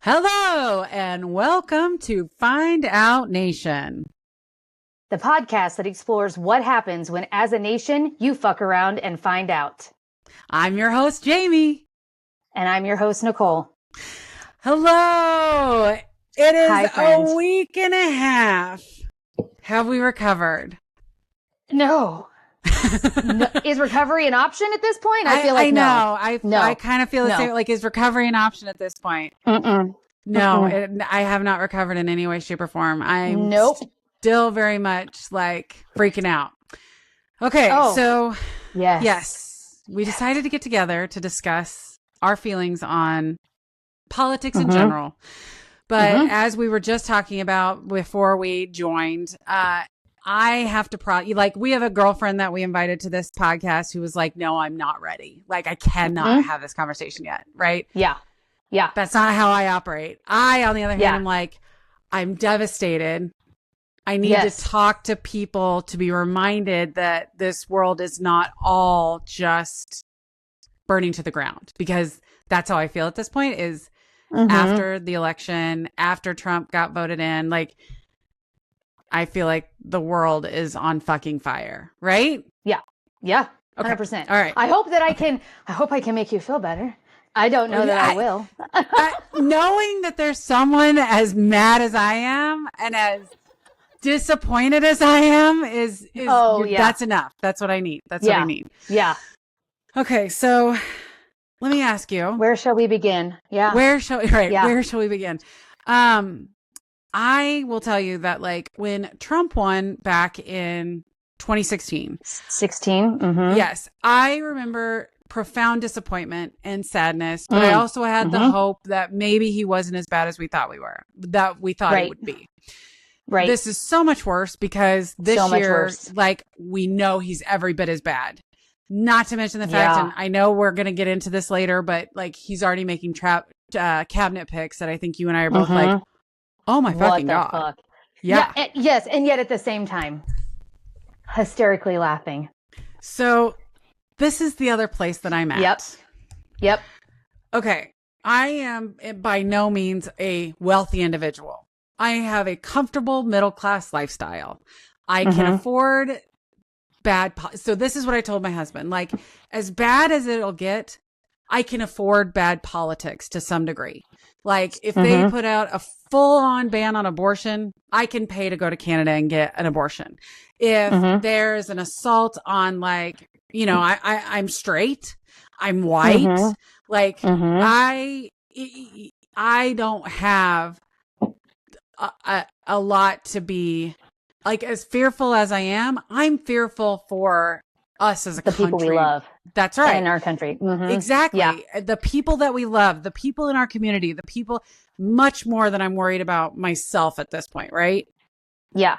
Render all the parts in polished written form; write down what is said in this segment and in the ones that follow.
Hello and welcome to Find Out Nation, the podcast that explores what happens when, as a nation, you fuck around and find out. I'm your host, Jamie. And I'm your host, Nicole. Hello. It is Hi, friend. a week and a half. Have we recovered? No. Is recovery an option at this point? I feel like I kind of feel the same. Like, is recovery an option at this point? No, I have not recovered in any way, shape, or form. I'm still very much like freaking out. Okay, so yes, we decided to get together to discuss our feelings on politics in general. But as we were just talking about before we joined, I have to we have a girlfriend that we invited to this podcast who was like, no, I'm not ready. Like, I cannot have this conversation yet. Right. Yeah. That's not how I operate. On the other hand, I'm like, I'm devastated. I need to talk to people to be reminded that this world is not all just burning to the ground, because that's how I feel at this point is after the election, after Trump got voted in, like, I feel like the world is on fucking fire, right? Yeah. 100%. All right. I hope I can make you feel better. I don't know that I will. Knowing that there's someone as mad as I am and as disappointed as I am that's enough. That's what I need. That's what I need. Yeah. Okay. So let me ask you, where shall we begin? Yeah. Where shall we begin? I will tell you that, like, when Trump won back in 2016, yes, I remember profound disappointment and sadness, but I also had the hope that maybe he wasn't as bad as we thought he would be. Right. This is so much worse because this year, like, we know he's every bit as bad. Not to mention the fact, and I know we're going to get into this later, but like, he's already making cabinet picks that I think you and I are both like, oh my fucking God. Fuck? Yeah. Yes. And yet at the same time, hysterically laughing. So this is the other place that I'm at. Yep. Okay. I am by no means a wealthy individual. I have a comfortable middle-class lifestyle. I can afford so this is what I told my husband, like, as bad as it'll get, I can afford bad politics to some degree. Like, if they put out a full-on ban on abortion, I can pay to go to Canada and get an abortion. If there's an assault on, like, you know, I'm straight, I'm white, like, I don't have a lot to be, like, as fearful as I am. I'm fearful for us as a country. The people we love. That's right. In our country. Exactly. Yeah. The people that we love, the people in our community, the people, much more than I'm worried about myself at this point. Right. Yeah.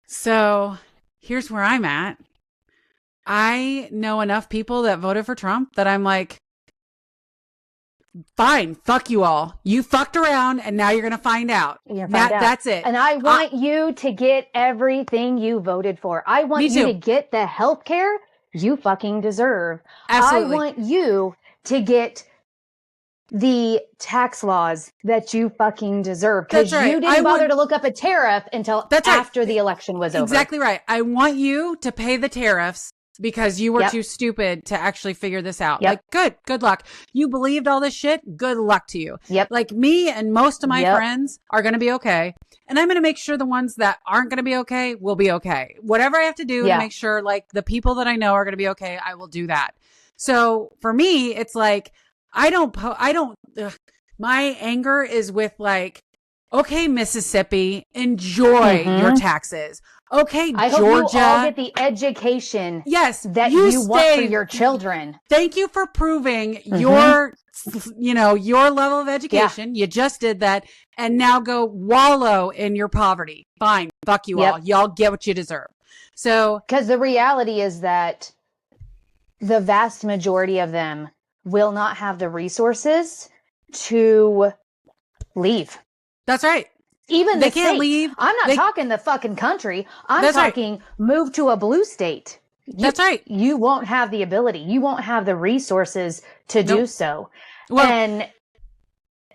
So here's where I'm at. I know enough people that voted for Trump that I'm like, fine, fuck you all. You fucked around and now you're going to find out. That's it. And I want you to get everything you voted for. I want you to get the health care you fucking deserve. Absolutely. I want you to get the tax laws that you fucking deserve. Because you didn't bother to look up a tariff until after the election was over. Exactly right. I want you to pay the tariffs because you were too stupid to actually figure this out. Like, good luck. You believed all this shit. Good luck to you. Like, me and most of my friends are going to be okay. And I'm going to make sure the ones that aren't going to be okay will be okay. Whatever I have to do to make sure, like, the people that I know are going to be okay, I will do that. So for me, it's like, my anger is with, like, okay, Mississippi, enjoy your taxes. Okay, Georgia. I hope you all get the education that you want for your children. Thank you for proving your level of education. You just did that. And now go wallow in your poverty. Fine. Fuck you all. Y'all get what you deserve. So, because the reality is that the vast majority of them will not have the resources to leave. That's right. Even they can't leave. I'm not talking the fucking country. I'm talking move to a blue state. That's right. You won't have the ability. You won't have the resources to do so. Well, and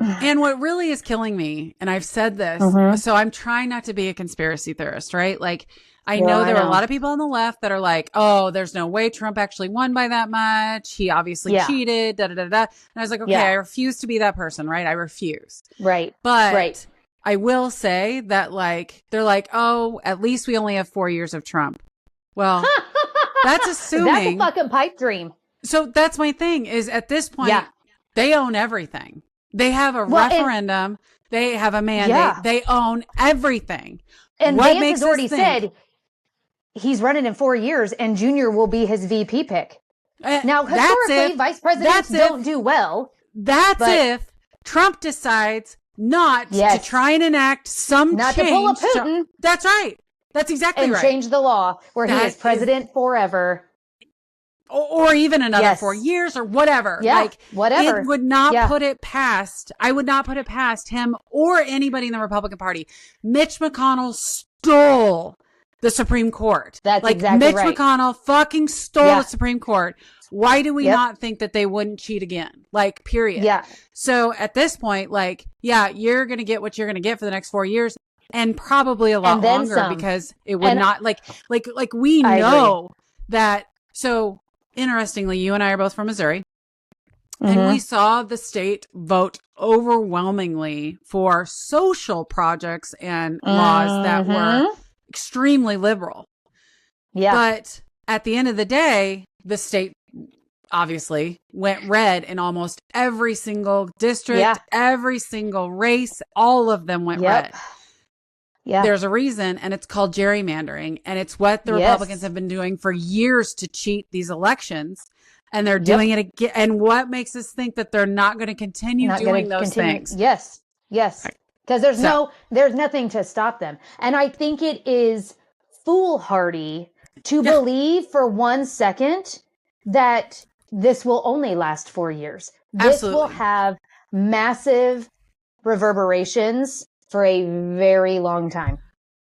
And what really is killing me, and I've said this, so I'm trying not to be a conspiracy theorist, right? Like, I know there are a lot of people on the left that are like, oh, there's no way Trump actually won by that much. He obviously cheated, da, da, da, da. And I was like, okay, I refuse to be that person, right? I refuse. Right. But I will say that, like, they're like, oh, at least we only have 4 years of Trump. Well, that's assuming. That's a fucking pipe dream. So that's my thing is at this point, they own everything. They have a referendum. They have a mandate. They own everything. And Vance has already said he's running in 4 years and Junior will be his VP pick. Now, historically, vice presidents don't do well. That's if Trump decides not to try and enact some not change. To pull a Putin. That's right. That's exactly right. And change the law where he is president forever. Or even another 4 years or whatever. Yeah, like, whatever. It would not put it past, I would not put it past him or anybody in the Republican Party. Mitch McConnell stole the Supreme Court. That's like, exactly Mitch right. McConnell fucking stole the Supreme Court. Why do we not think that they wouldn't cheat again? Like, period. Yeah. So at this point, like, you're going to get what you're going to get for the next 4 years. And probably a lot longer some. Because it would not like we know that. So interestingly, you and I are both from Missouri, and we saw the state vote overwhelmingly for social projects and laws that were extremely liberal. Yeah. But at the end of the day, the state obviously went red in almost every single district, every single race, all of them went red. Yeah. There's a reason, and it's called gerrymandering, and it's what the Republicans have been doing for years to cheat these elections, and they're doing it again. And what makes us think that they're not going to continue doing those things? Yes, because there's nothing to stop them, and I think it is foolhardy to believe for 1 second that this will only last 4 years. This will have massive reverberations for a very long time.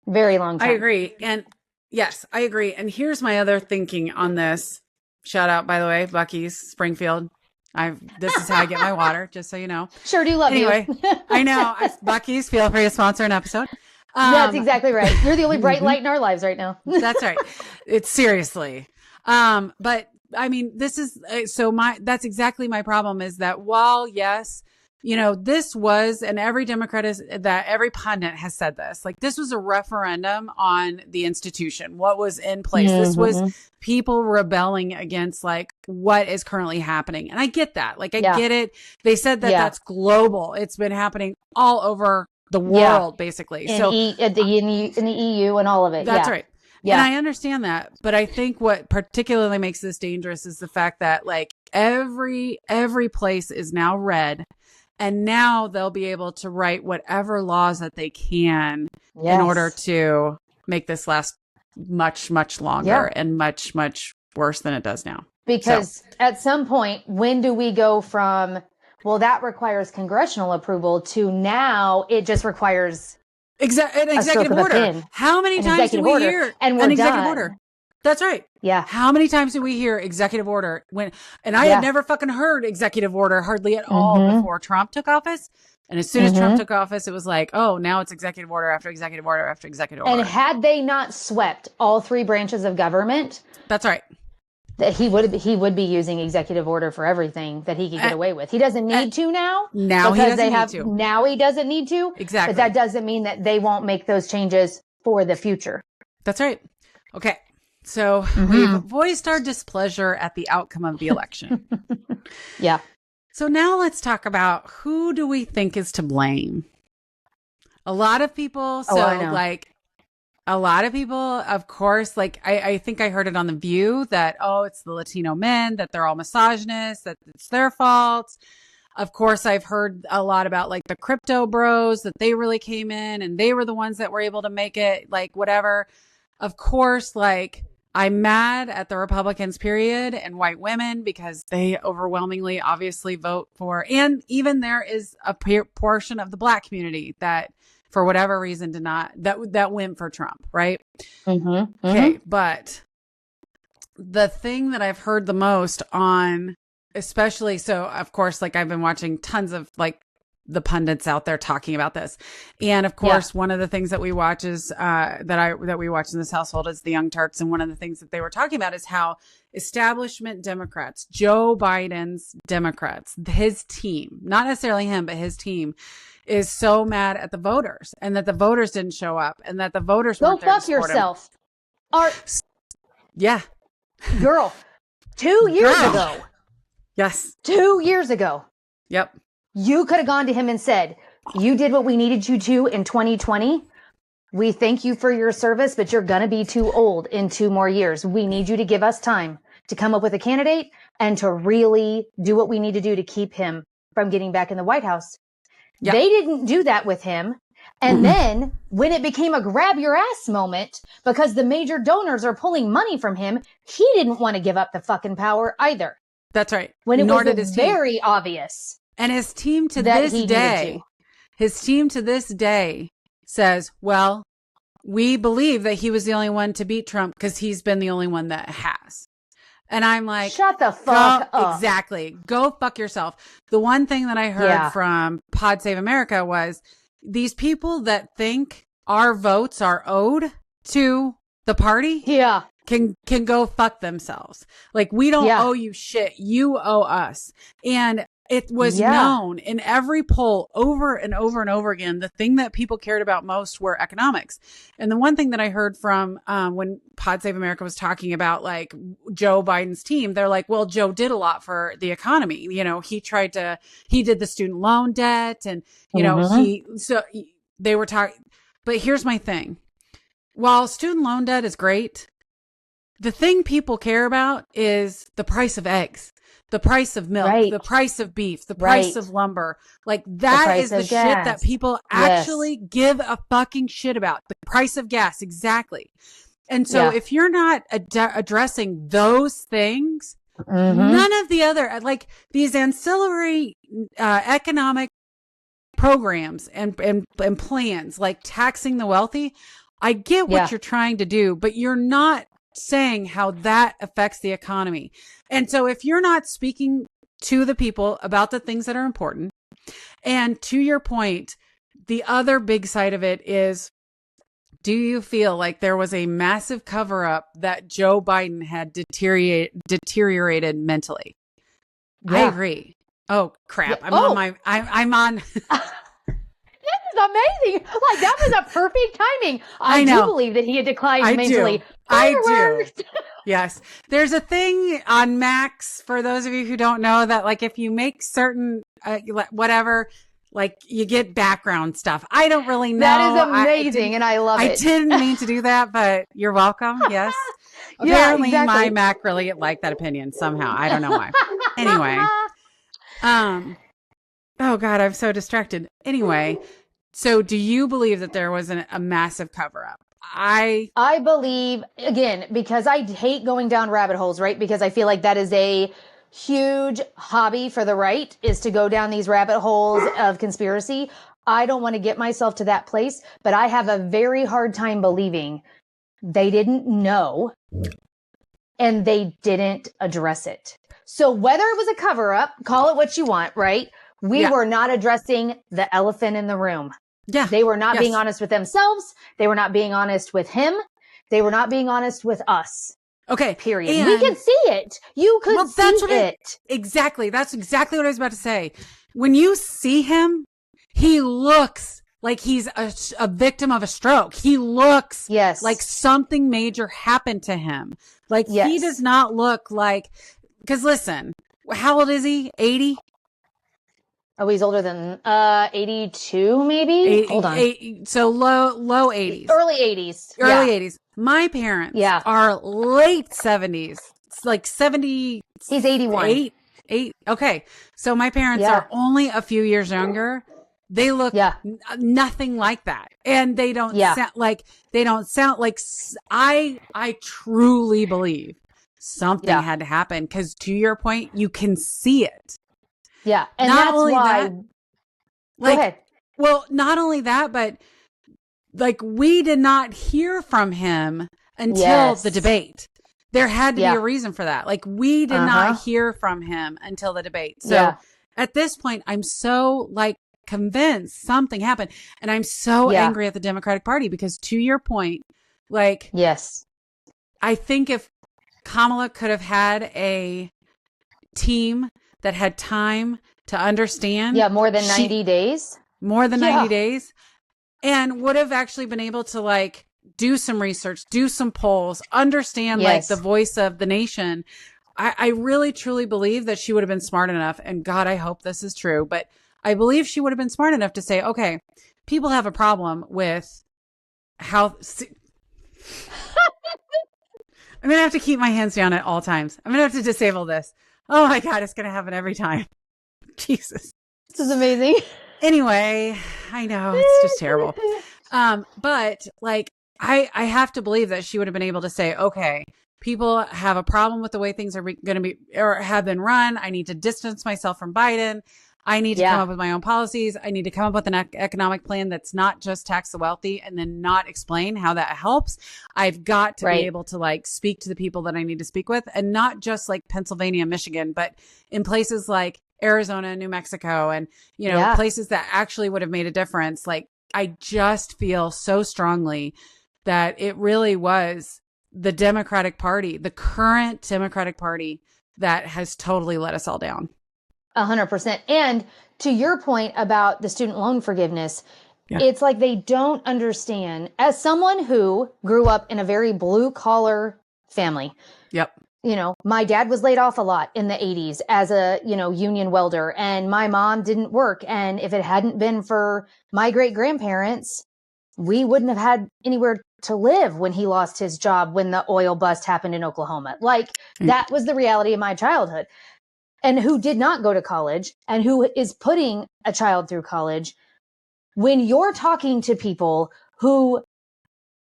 Very long time. I agree. And yes, I agree. And here's my other thinking on this. Shout out, by the way, Buc-ee's, Springfield. This is how I get my water, just so you know. Sure do love you. Anyway, I know. Buc-ee's, feel free to sponsor an episode. That's exactly right. You're the only bright light in our lives right now. That's right. It's seriously. But I mean, this is, that's exactly my problem is that while, yes, you know, this was, and every Democrat every pundit has said this, like this was a referendum on the institution, what was in place. This was people rebelling against like what is currently happening. And I get that. Like, I get it. They said that that's global. It's been happening all over the world, basically. In the EU and all of it. That's right. Yeah. And I understand that. But I think what particularly makes this dangerous is the fact that like every place is now red. And now they'll be able to write whatever laws that they can in order to make this last much, much longer and much, much worse than it does now. Because at some point, when do we go from, well, that requires congressional approval to now it just requires an executive order? How many times do we hear an executive order? That's right. Yeah. How many times do we hear executive order I had never fucking heard executive order hardly at all before Trump took office. And as soon as Trump took office, it was like, oh, now it's executive order after executive order after executive order. And had they not swept all three branches of government, that's right. That he would be using executive order for everything that he could get away with. He doesn't need to now. Now he doesn't need to. Now he doesn't need to. Exactly. But that doesn't mean that they won't make those changes for the future. That's right. Okay. So we've voiced our displeasure at the outcome of the election. Yeah. So now let's talk about who do we think is to blame? A lot of people. So a lot of people, of course, like I think I heard it on The View that, oh, it's the Latino men, that they're all misogynists, that it's their fault. Of course, I've heard a lot about like the crypto bros, that they really came in and they were the ones that were able to make it, like whatever. Of course, like I'm mad at the Republicans, period, and white women because they overwhelmingly obviously vote for, and even there is a portion of the Black community that for whatever reason did not, that went for Trump, right? Okay, but the thing that I've heard the most on, especially, so of course, like I've been watching tons of like the pundits out there talking about this. And of course, one of the things that we watch is, that we watch in this household is the Young Turks. And one of the things that they were talking about is how establishment Democrats, Joe Biden's Democrats, his team, not necessarily him, but his team is so mad at the voters and that the voters didn't show up and that the voters go weren't there to fuck support yourself. Yeah. Girl, 2 years ago. Yes. 2 years ago. Yep. You could have gone to him and said, you did what we needed you to in 2020. We thank you for your service, but you're going to be too old in 2 more years. We need you to give us time to come up with a candidate and to really do what we need to do to keep him from getting back in the White House. Yep. They didn't do that with him. And then when it became a grab your ass moment because the major donors are pulling money from him, he didn't want to give up the fucking power either. That's right. When it was very obvious. And his team to this day says, well, we believe that he was the only one to beat Trump because he's been the only one that has. And I'm like, shut the fuck up. Exactly. Go fuck yourself. The one thing that I heard from Pod Save America was these people that think our votes are owed to the party. Yeah. Can go fuck themselves. Like, we don't owe you shit. You owe us. And it was known in every poll over and over and over again. The thing that people cared about most were economics. And the one thing that I heard from when Pod Save America was talking about like Joe Biden's team, they're like, well, Joe did a lot for the economy. You know, he did the student loan debt and, you know, they were talking. But here's my thing. While student loan debt is great, the thing people care about is the price of eggs, the price of milk, the price of beef, the price of lumber. Like that is the shit that people actually give a fucking shit about. The price of gas. Exactly. And so if you're not addressing those things, none of the other, like these ancillary economic programs and plans, like taxing the wealthy, I get what you're trying to do, but you're not saying how that affects the economy. And so if you're not speaking to the people about the things that are important, and to your point, the other big side of it is, do you feel like there was a massive cover up that Joe Biden had deteriorated mentally? I agree. Oh crap. I'm on This is amazing. Like, that was a perfect timing. I do believe that he had declined mentally. I do. Yes. There's a thing on Macs, for those of you who don't know, that like if you make certain whatever, like you get background stuff. I don't really know. That is amazing, and I love it. I didn't mean to do that, but you're welcome. Yes. Apparently my Mac really liked that opinion somehow. I don't know why. Anyway. Oh God, I'm so distracted. Anyway, so do you believe that there was a massive cover up? I believe, again, because I hate going down rabbit holes, right? Because I feel like that is a huge hobby for the right, is to go down these rabbit holes of conspiracy. I don't want to get myself to that place, but I have a very hard time believing they didn't know and they didn't address it. So whether it was a cover up, call it what you want, right? We were not addressing the elephant in the room. Yeah. They were not being honest with themselves. They were not being honest with him. They were not being honest with us. Okay. Period. And we could see it. You could see it. Exactly. That's exactly what I was about to say. When you see him, he looks like he's a victim of a stroke. He looks like something major happened to him. Like he does not look like, because listen, how old is he? 80? Oh, he's older than 82, maybe? Hold on. So low 80s. Early 80s. Early 80s. My parents are late 70s. It's like 70. He's 81. Eight. Okay. So my parents are only a few years younger. They look nothing like that. And they don't sound like, I truly believe something had to happen, because to your point, you can see it. Yeah. And not that's why. Go ahead. Well, not only that, but like we did not hear from him until the debate. There had to be a reason for that. Like we did not hear from him until the debate. So at this point, I'm so like convinced something happened. And I'm so angry at the Democratic Party because, to your point, like, yes, I think if Kamala could have had a team that had time to understand. Yeah, more than 90 days. More than 90 days. And would have actually been able to like do some research, do some polls, understand like the voice of the nation. I really, truly believe that she would have been smart enough. And God, I hope this is true. But I believe she would have been smart enough to say, okay, people have a problem with how... I'm going to have to keep my hands down at all times. I'm going to have to disable this. Oh my God, it's going to happen every time. Jesus. This is amazing. Anyway, I know it's just terrible. But like, I have to believe that she would have been able to say, okay, people have a problem with the way things are going to be or have been run. I need to distance myself from Biden. I need to come up with my own policies. I need to come up with an economic plan that's not just tax the wealthy and then not explain how that helps. I've got to be able to like speak to the people that I need to speak with, and not just like Pennsylvania, Michigan, but in places like Arizona, New Mexico, and, you know, places that actually would have made a difference. Like, I just feel so strongly that it really was the Democratic Party, the current Democratic Party, that has totally let us all down. 100%. And to your point about the student loan forgiveness, it's like they don't understand. As someone who grew up in a very blue collar family. Yep. You know, my dad was laid off a lot in the 80s as a, you know, union welder, and my mom didn't work. And if it hadn't been for my great grandparents, we wouldn't have had anywhere to live when he lost his job when the oil bust happened in Oklahoma. Like, that was the reality of my childhood. And who did not go to college and who is putting a child through college. When you're talking to people who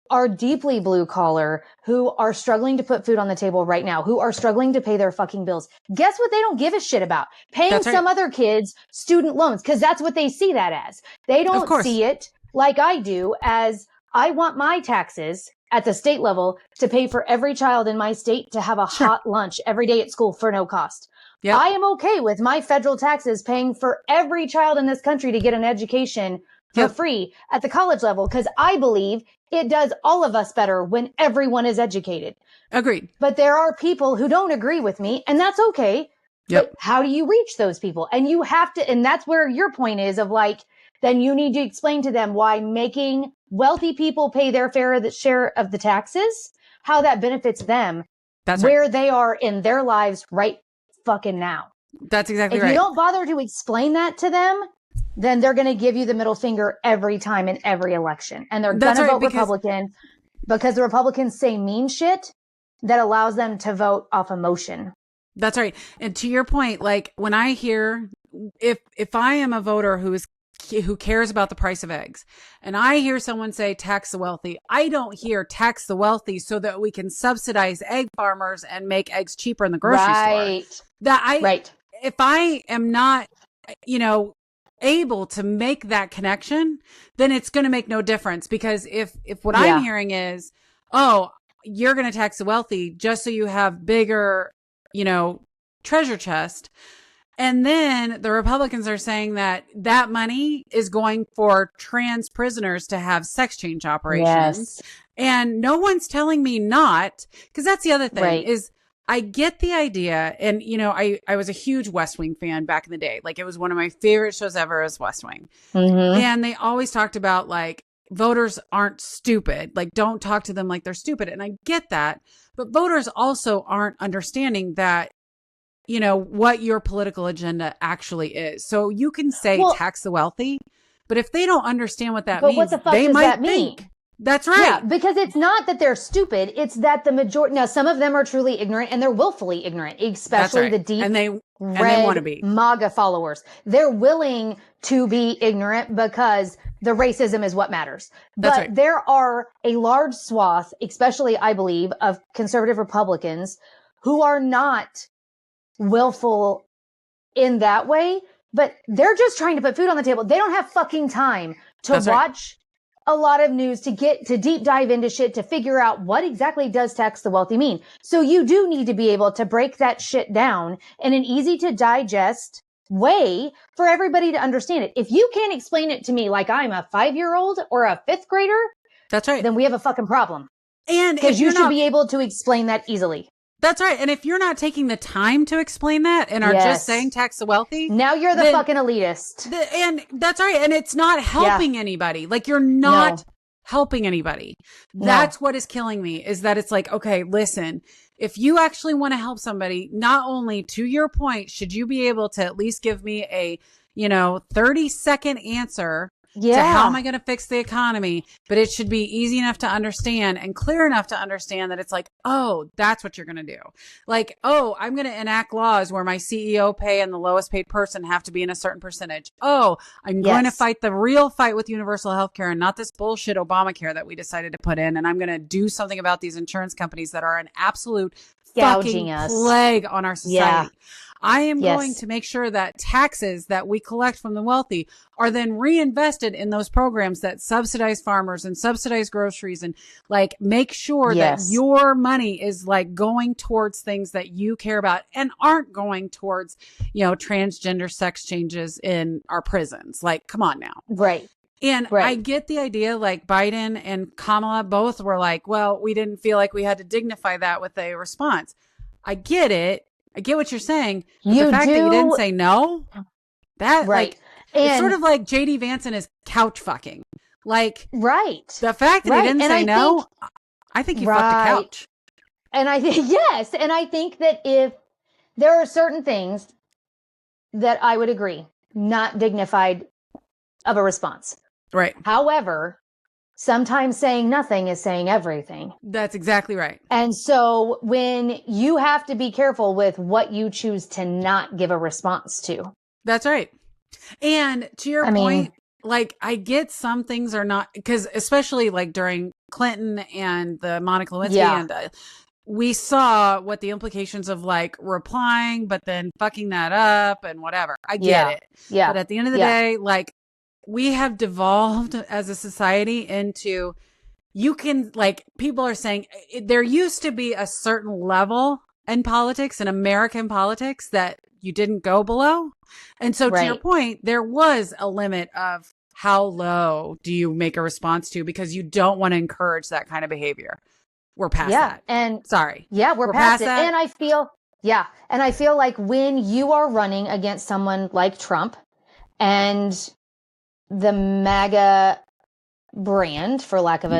are deeply blue collar, who are struggling to put food on the table right now, who are struggling to pay their fucking bills, guess what they don't give a shit about? Paying some other kids student loans, because that's what they see that as. They don't see it like I do as, I want my taxes at the state level to pay for every child in my state to have a hot lunch every day at school for no cost. Yep. I am okay with my federal taxes paying for every child in this country to get an education for free at the college level, because I believe it does all of us better when everyone is educated. Agreed. But there are people who don't agree with me, and that's okay. Yep. But how do you reach those people? And you have to, and that's where your point is of like, then you need to explain to them why making wealthy people pay their fair share of the taxes, how that benefits them, where they are in their lives right fucking now. That's exactly right. If you don't bother to explain that to them, then they're going to give you the middle finger every time in every election. And they're going to vote Republican because the Republicans say mean shit that allows them to vote off emotion. That's right. And to your point, like when I hear, if I am a voter who cares about the price of eggs, and I hear someone say tax the wealthy, I don't hear tax the wealthy so that we can subsidize egg farmers and make eggs cheaper in the grocery store. If I am not, you know, able to make that connection, then it's going to make no difference. Because if what I'm hearing is, oh, you're going to tax the wealthy just so you have bigger, you know, treasure chest. And then the Republicans are saying that that money is going for trans prisoners to have sex change operations. And no one's telling me not, because that's the other thing is I get the idea. And, you know, I was a huge West Wing fan back in the day. Like, it was one of my favorite shows ever is West Wing. And they always talked about like voters aren't stupid. Like, don't talk to them like they're stupid. And I get that. But voters also aren't understanding that, you know, what your political agenda actually is. So you can say tax the wealthy, but if they don't understand what that means, what the fuck they does might that think. mean? That's right. Yeah, because it's not that they're stupid. It's that the majority, now some of them are truly ignorant and they're willfully ignorant, especially the deep red MAGA followers. They're willing to be ignorant because the racism is what matters. But there are a large swath, especially I believe, of conservative Republicans who are not willful in that way, but they're just trying to put food on the table. They don't have fucking time to watch a lot of news, to get to deep dive into shit, to figure out what exactly does tax the wealthy mean. So you do need to be able to break that shit down in an easy to digest way for everybody to understand it. If you can't explain it to me like I'm a 5-year-old or a 5th grader, that's right. Then we have a fucking problem. And because you should be able to explain that easily. That's right. And if you're not taking the time to explain that and are just saying tax the wealthy, now you're the fucking elitist. And that's right. And it's not helping anybody. Like you're not helping anybody. That's what is killing me, is that it's like, okay, listen, if you actually want to help somebody, not only to your point, should you be able to at least give me a, 30-second answer to how am I going to fix the economy, but it should be easy enough to understand and clear enough to understand that it's like, oh, that's what you're going to do. Like, oh, I'm going to enact laws where my CEO pay and the lowest paid person have to be in a certain percentage. Oh, I'm going to fight the real fight with universal healthcare and not this bullshit Obamacare that we decided to put in. And I'm going to do something about these insurance companies that are an absolute fucking plague on our society. I am going to make sure that taxes that we collect from the wealthy are then reinvested in those programs that subsidize farmers and subsidize groceries and like make sure that your money is like going towards things that you care about and aren't going towards, transgender sex changes in our prisons. Like, come on now. Right. And I get the idea, like Biden and Kamala both were like, well, we didn't feel like we had to dignify that with a response. I get it. I get what you're saying. But the fact that you didn't say no, that like, it's sort of like JD Vance and his couch fucking. Like, the fact that he didn't say no, I think he fucked the couch. And I think, and I think that if there are certain things that I would agree, not dignified of a response. Right. However, sometimes saying nothing is saying everything. That's exactly right. And so when you have to be careful with what you choose to not give a response to. That's right. And to your point, like I get some things are not, because especially like during Clinton and the Monica Lewinsky and we saw what the implications of like replying, but then fucking that up and whatever. I get it. Yeah. But at the end of the day, like, we have devolved as a society into, you can like, people are saying there used to be a certain level in politics, in American politics, that you didn't go below. And so to your point, there was a limit of how low do you make a response to, because you don't want to encourage that kind of behavior. We're past that. And sorry. Yeah, we're past it. That. And I feel like when you are running against someone like Trump and the MAGA brand, for lack of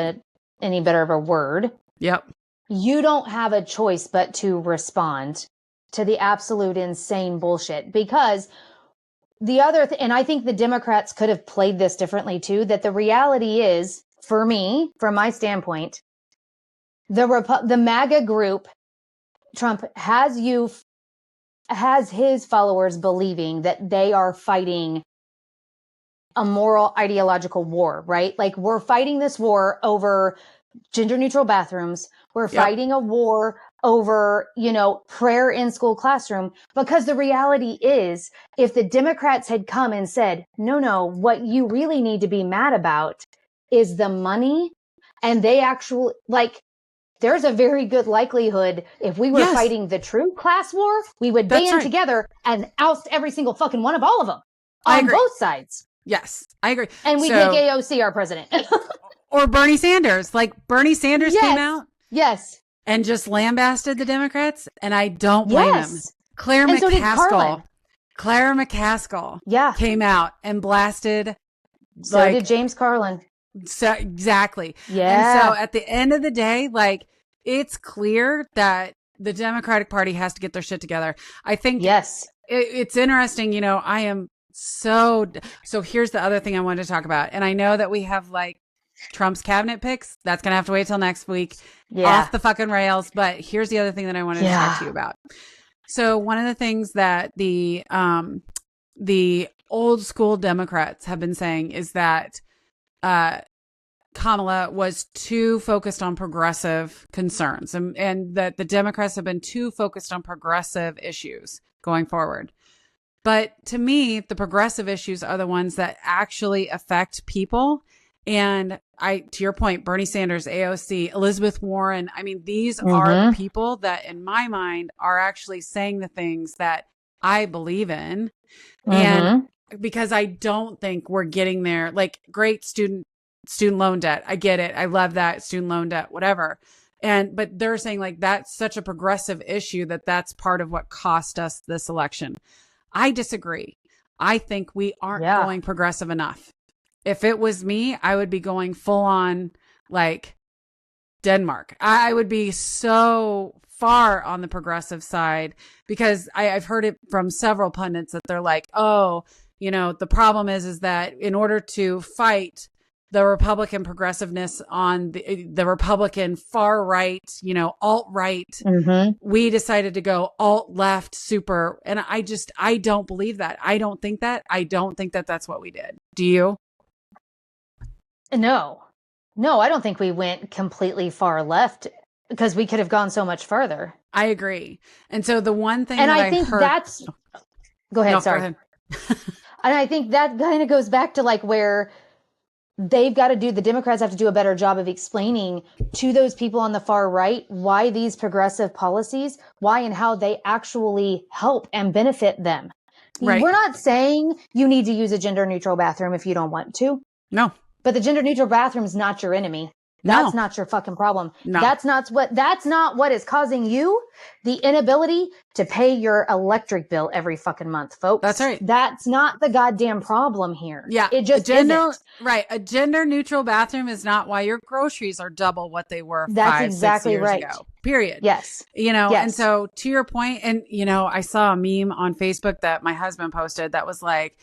any better of a word. Yep. You don't have a choice but to respond to the absolute insane bullshit, because the other and I think the Democrats could have played this differently too, that the reality is, for me, from my standpoint, the MAGA group, Trump has his followers believing that they are fighting a moral ideological war, right? Like, we're fighting this war over gender neutral bathrooms. We're fighting a war over, prayer in school classroom, because the reality is, if the Democrats had come and said, no, what you really need to be mad about is the money, and they actually, like, there's a very good likelihood if we were fighting the true class war, we would band together and oust every single fucking one of all of them on both sides. Yes, I agree. And we make AOC our president. Or Bernie Sanders. Like, Bernie Sanders came out. Yes. And just lambasted the Democrats. And I don't blame him. Claire and McCaskill. Claire McCaskill came out and blasted. So did James Carlin. So, exactly. Yeah. And so at the end of the day, like, it's clear that the Democratic Party has to get their shit together. I think it's interesting. I am so here's the other thing I wanted to talk about. And I know that we have like Trump's cabinet picks. That's going to have to wait till next week. Off the fucking rails. But here's the other thing that I wanted to talk to you about. So one of the things that the old school Democrats have been saying is that Kamala was too focused on progressive concerns, and that the Democrats have been too focused on progressive issues going forward. But to me, the progressive issues are the ones that actually affect people. And to your point, Bernie Sanders, AOC, Elizabeth Warren, I mean, these are the people that in my mind are actually saying the things that I believe in. Mm-hmm. And because I don't think we're getting there, like great student loan debt. I get it. I love that student loan debt, whatever. But they're saying like, that's such a progressive issue that's part of what cost us this election. I disagree. I think we aren't going progressive enough. If it was me, I would be going full on like Denmark. I would be so far on the progressive side because I've heard it from several pundits that they're like, oh, you know, the problem is that in order to fight the Republican progressiveness on the Republican far right, you know, alt right, we decided to go alt left super. And I don't believe that. I don't think that that's what we did. Do you? No, I don't think we went completely far left because we could have gone so much further. I agree. And so the one thing and that I think heard... that's, go ahead. No, sorry. go ahead. And I think that kind of goes back to like where the Democrats have to do a better job of explaining to those people on the far right why these progressive policies, why and how they actually help and benefit them. Right. We're not saying you need to use a gender neutral bathroom if you don't want to. No. But the gender neutral bathroom is not your enemy. That's not your fucking problem. No. That's not what is causing you the inability to pay your electric bill every fucking month, folks. That's right. That's not the goddamn problem here. Yeah. It just isn't. Right. A gender neutral bathroom is not why your groceries are double what they were That's 5, exactly 6 years right. ago. Period. Yes. You know, yes. And so to your point, and you know, I saw a meme on Facebook that my husband posted that was like,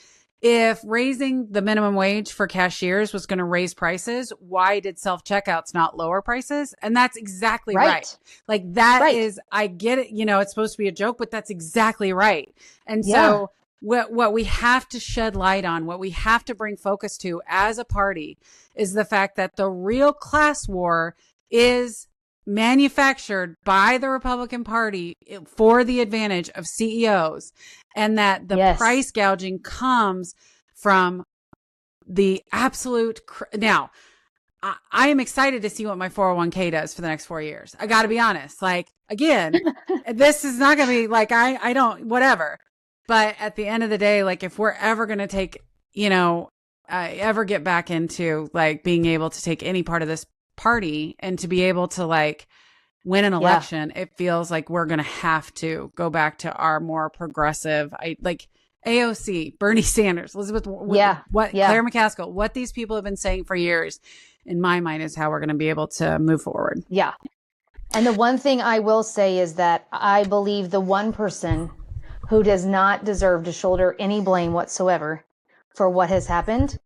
if raising the minimum wage for cashiers was going to raise prices, why did self-checkouts not lower prices? And that's exactly right. Like that is, I get it. You know, it's supposed to be a joke, but that's exactly right. And so what we have to shed light on, what we have to bring focus to as a party is the fact that the real class war is manufactured by the Republican Party for the advantage of CEOs, and that the price gouging comes from the absolute. Now, I am excited to see what my 401k does for the next 4 years. I got to be honest. Like, again, this is not going to be like, I don't, whatever. But at the end of the day, like if we're ever going to take, you know, ever get back into like being able to take any part of this party and to be able to like win an election, it feels like we're going to have to go back to our more progressive, like AOC, Bernie Sanders, Elizabeth, Claire McCaskill, what these people have been saying for years, in my mind, is how we're going to be able to move forward. Yeah. And the one thing I will say is that I believe the one person who does not deserve to shoulder any blame whatsoever for what has happened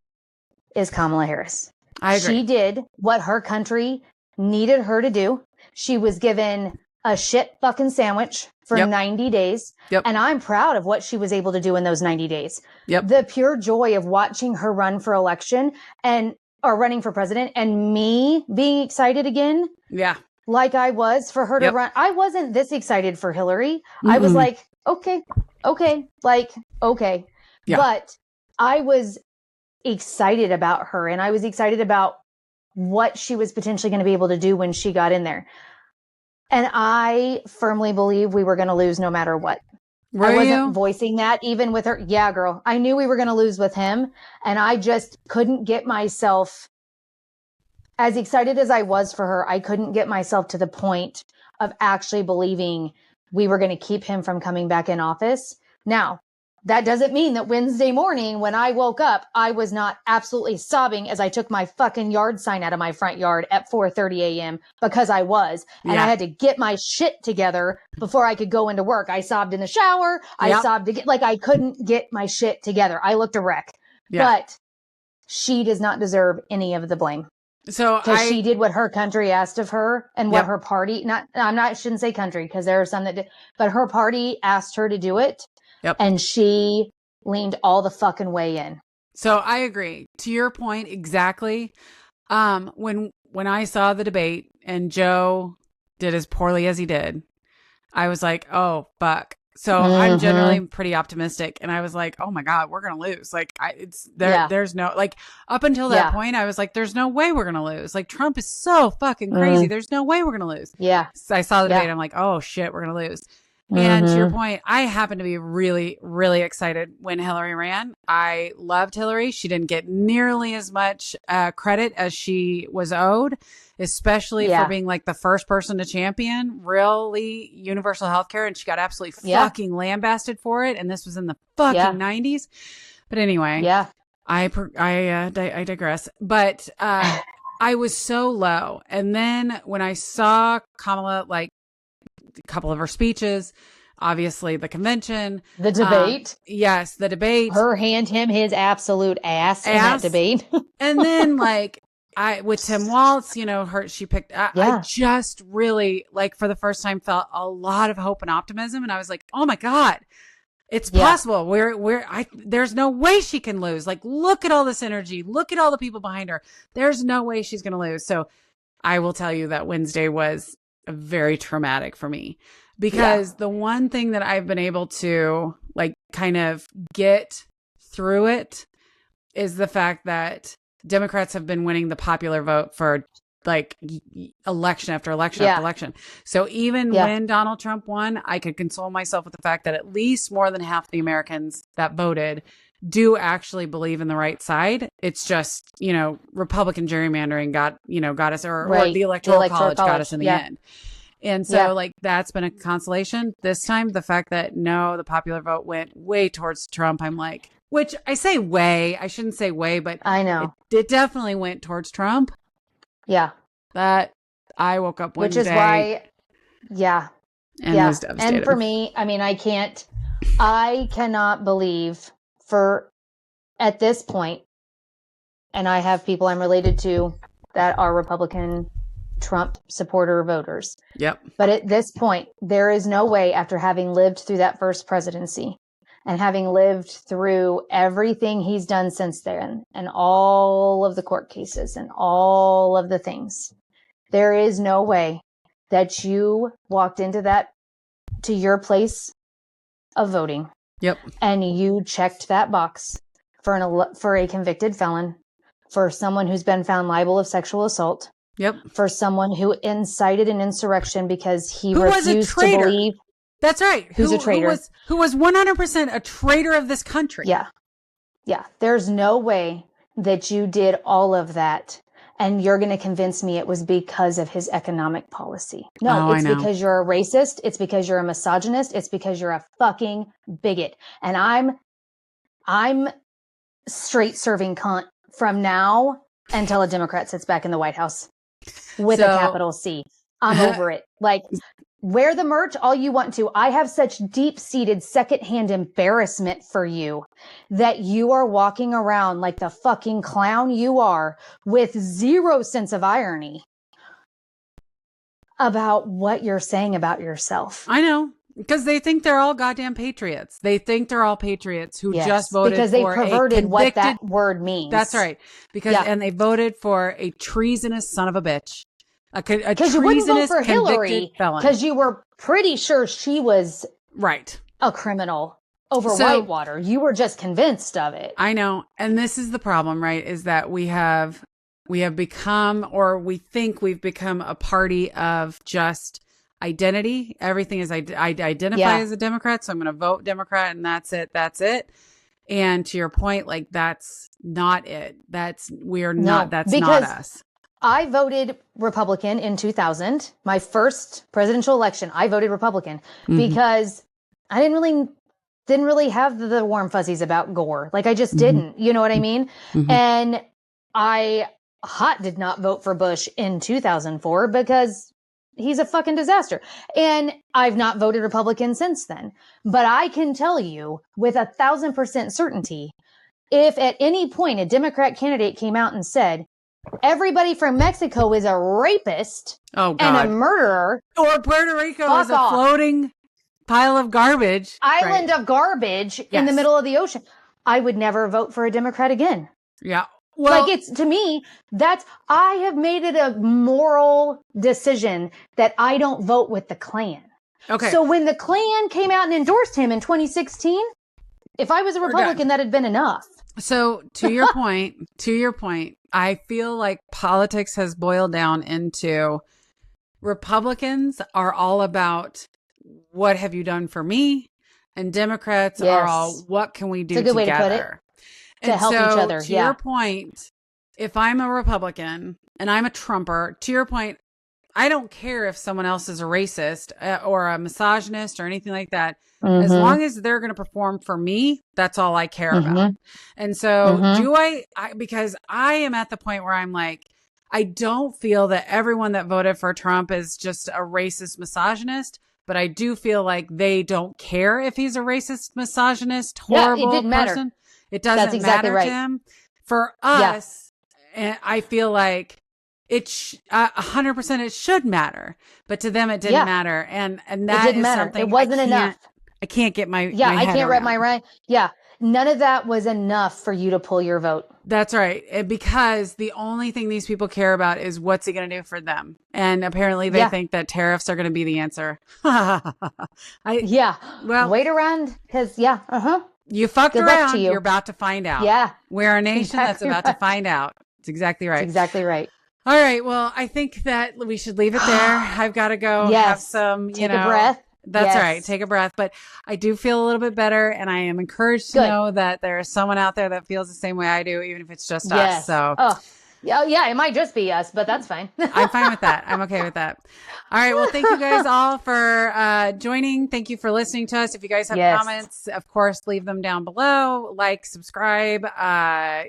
is Kamala Harris. I agree. She did what her country needed her to do. She was given a shit fucking sandwich for 90 days. And I'm proud of what she was able to do in those 90 days. The pure joy of watching her run for election or running for president and me being excited again. Yeah. Like I was for her to run. I wasn't this excited for Hillary. I was like, okay. Yeah. But I was excited about her, and I was excited about what she was potentially going to be able to do when she got in there. And I firmly believe we were going to lose no matter what. I wasn't voicing that even with her. Yeah, girl. I knew we were going to lose with him, and I just couldn't get myself, as excited as I was for her, I couldn't get myself to the point of actually believing we were going to keep him from coming back in office. Now, that doesn't mean that Wednesday morning when I woke up, I was not absolutely sobbing as I took my fucking yard sign out of my front yard at 4:30 a.m. because I was. And I had to get my shit together before I could go into work. I sobbed in the shower. I sobbed I couldn't get my shit together. I looked a wreck. But she does not deserve any of the blame. So because she did what her country asked of her and what her party, shouldn't say country because there are some that did, but her party asked her to do it. And she leaned all the fucking way in. So I agree. To your point, exactly. When I saw the debate and Joe did as poorly as he did, I was like, oh, fuck. So I'm generally pretty optimistic. And I was like, oh my God, we're going to lose. Like there's no, like up until that point, I was like, there's no way we're going to lose. Like Trump is so fucking crazy. There's no way we're going to lose. Yeah. So I saw the debate. I'm like, oh shit, we're going to lose. And to your point, I happen to be really, really excited when Hillary ran. I loved Hillary. She didn't get nearly as much credit as she was owed, especially for being like the first person to champion really universal healthcare. And she got absolutely fucking lambasted for it. And this was in the fucking 90s. But anyway, I digress. But I was so low. And then when I saw Kamala, like, a couple of her speeches, obviously the convention, the debate. Yes, the debate. Her hand him his absolute ass in that debate. And then like with Tim Walz, you know, she picked, I just really like for the first time felt a lot of hope and optimism. And I was like, oh my God, it's possible. There's no way she can lose. Like, look at all this energy. Look at all the people behind her. There's no way she's going to lose. So I will tell you that Wednesday was very traumatic for me because the one thing that I've been able to like kind of get through it is the fact that Democrats have been winning the popular vote for like election after election after election. So even when Donald Trump won, I could console myself with the fact that at least more than half the Americans that voted do actually believe in the right side. It's just, you know, Republican gerrymandering got us, or the electoral college got us in the end. And so like, that's been a consolation. This time, the fact that the popular vote went way towards Trump, I'm like, which I say way, I shouldn't say way, but I know it definitely went towards Trump. Yeah. That I woke up one day. Which is why, and was devastated. And for me, I mean, I cannot believe at this point, and I have people I'm related to that are Republican Trump supporter voters. Yep. But at this point, there is no way, after having lived through that first presidency and having lived through everything he's done since then and all of the court cases and all of the things, there is no way that you walked to your place of voting. Yep. And you checked that box for a convicted felon, for someone who's been found liable of sexual assault. Yep. For someone who incited an insurrection because he refused to believe. That's right. Who's a traitor? Who was 100% a traitor of this country. Yeah. Yeah. There's no way that you did all of that and you're going to convince me it was because of his economic policy. No, it's because you're a racist. It's because you're a misogynist. It's because you're a fucking bigot. And I'm straight serving cunt from now until a Democrat sits back in the White House with a capital C. I'm over it. Like, wear the merch all you want to. I have such deep-seated secondhand embarrassment for you that you are walking around like the fucking clown you are with zero sense of irony about what you're saying about yourself. I know. Because they think they're all goddamn patriots. They think they're all patriots who just voted because they perverted what that word means. That's right. And they voted for a treasonous son of a bitch. Because you wouldn't vote for Hillary because you were pretty sure she was a criminal over Whitewater. You were just convinced of it. I know. And this is the problem, right? Is that we have become, or we think we've become, a party of just identity. Everything is I identify as a Democrat, so I'm going to vote Democrat, and that's it. And to your point, like, that's not it. That's not us. I voted Republican in 2000, my first presidential election. I voted Republican because I didn't really have the warm fuzzies about Gore. Like, I just didn't, you know what I mean? Mm-hmm. And I did not vote for Bush in 2004 because he's a fucking disaster. And I've not voted Republican since then. But I can tell you with 1,000% certainty, if at any point a Democrat candidate came out and said, everybody from Mexico is a rapist and a murderer, or Puerto Rico is a floating pile of garbage, island of garbage in the middle of the ocean, I would never vote for a Democrat again. Yeah. Well, like, it's, to me, I have made it a moral decision that I don't vote with the Klan. Okay. So when the Klan came out and endorsed him in 2016, if I was a Republican, that had been enough. So to your point, I feel like politics has boiled down into Republicans are all about what have you done for me? And Democrats are all, what can we do it's a good together? Way to put it. To help each other. To your point, if I'm a Republican and I'm a Trumper, to your point, I don't care if someone else is a racist or a misogynist or anything like that. As long as they're going to perform for me, that's all I care about. And so do I, because I am at the point where I'm like, I don't feel that everyone that voted for Trump is just a racist misogynist, but I do feel like they don't care if he's a racist misogynist, horrible it didn't person. Matter. It doesn't exactly matter to him. For us, and I feel like it 100% it should matter, but to them it didn't matter, and that is something it wasn't enough. I can't get my I can't wrap my mind. None of that was enough for you to pull your vote. That's right, because the only thing these people care about is what's he going to do for them, and apparently they think that tariffs are going to be the answer. Well, wait around, because you fucked around. You're about to find out. Yeah, we're a nation that's about to find out. It's exactly right. It's exactly right. All right. Well, I think that we should leave it there. I've got to go have some, Take a breath. That's right. Take a breath. But I do feel a little bit better, and I am encouraged to know that there is someone out there that feels the same way I do, even if it's just us. So, it might just be us, but that's fine. I'm fine with that. I'm okay with that. All right. Well, thank you guys all for joining. Thank you for listening to us. If you guys have comments, of course, leave them down below. Like, subscribe.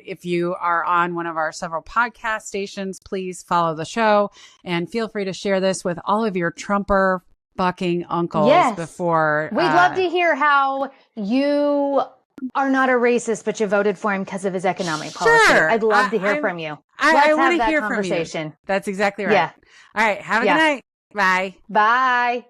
If you are on one of our several podcast stations, please follow the show, and feel free to share this with all of your Trumper fucking uncles before. We'd love to hear how you are not a racist, but you voted for him because of his economic policy. I'd love to hear from you. I want to hear from you. That's exactly right. All right. Have a good night. Bye. Bye.